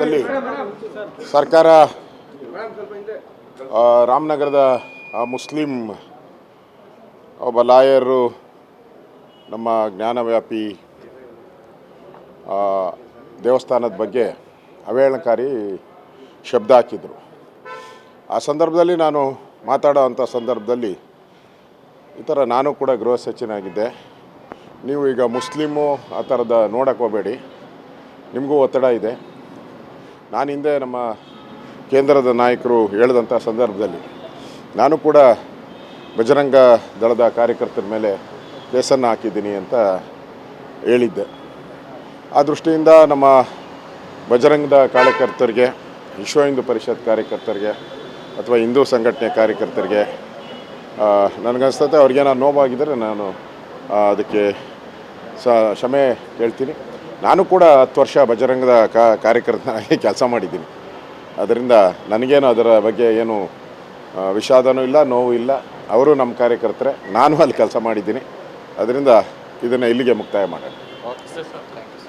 ಸಂದರ್ಭದಲ್ಲಿ ಸರ್ಕಾರ ರಾಮನಗರದ ಮುಸ್ಲಿಂ ಒಬ್ಬ ಲಾಯರು ನಮ್ಮ ಜ್ಞಾನವ್ಯಾಪಿ ದೇವಸ್ಥಾನದ ಬಗ್ಗೆ ಅವಹೇಳನಕಾರಿ ಶಬ್ದ ಹಾಕಿದರು. ಆ ಸಂದರ್ಭದಲ್ಲಿ ನಾನು ಮಾತಾಡೋ ಅಂಥ ಸಂದರ್ಭದಲ್ಲಿ ಈ ಥರ ನಾನು ಕೂಡ ಗೃಹ ಸಚಿವನಾಗಿದ್ದೆ. ನೀವು ಈಗ ಮುಸ್ಲಿಮು ಆ ಥರದ ನೋಡೋಕ್ಕೆ ಹೋಗಬೇಡಿ, ನಿಮಗೂ ಒತ್ತಡ ಇದೆ. ನಾನು ಹಿಂದೆ ನಮ್ಮ ಕೇಂದ್ರದ ನಾಯಕರು ಹೇಳಿದಂಥ ಸಂದರ್ಭದಲ್ಲಿ ನಾನು ಕೂಡ ಬಜರಂಗ ದಳದ ಕಾರ್ಯಕರ್ತರ ಮೇಲೆ ಕೇಸನ್ನು ಹಾಕಿದ್ದೀನಿ ಅಂತ ಹೇಳಿದ್ದೆ. ಆ ದೃಷ್ಟಿಯಿಂದ ನಮ್ಮ ಬಜರಂಗದ ಕಾರ್ಯಕರ್ತರಿಗೆ, ವಿಶ್ವ ಹಿಂದೂ ಪರಿಷತ್ ಕಾರ್ಯಕರ್ತರಿಗೆ ಅಥವಾ ಹಿಂದೂ ಸಂಘಟನೆ ಕಾರ್ಯಕರ್ತರಿಗೆ ನನಗನ್ನಿಸ್ತದೆ ಅವ್ರಿಗೇನಾದ್ರು ನೋವಾಗಿದ್ದರೆ ನಾನು ಅದಕ್ಕೆ ಕ್ಷಮೆ ಕೇಳ್ತೀನಿ. ನಾನು ಕೂಡ 10 ವರ್ಷ ಬಜರಂಗದ ಕಾರ್ಯಕರ್ತನಾಗಿ ಕೆಲಸ ಮಾಡಿದ್ದೀನಿ. ಅದರಿಂದ ನನಗೇನು ಅದರ ಬಗ್ಗೆ ಏನು ವಿಷಾದನೂ ಇಲ್ಲ, ನೋವು ಇಲ್ಲ. ಅವರು ನಮ್ಮ ಕಾರ್ಯಕರ್ತರೆ, ನಾನು ಅಲ್ಲಿ ಕೆಲಸ ಮಾಡಿದ್ದೀನಿ. ಅದರಿಂದ ಇದನ್ನು ಇಲ್ಲಿಗೆ ಮುಕ್ತಾಯ ಮಾಡೋಣ. Okay sir, thank you.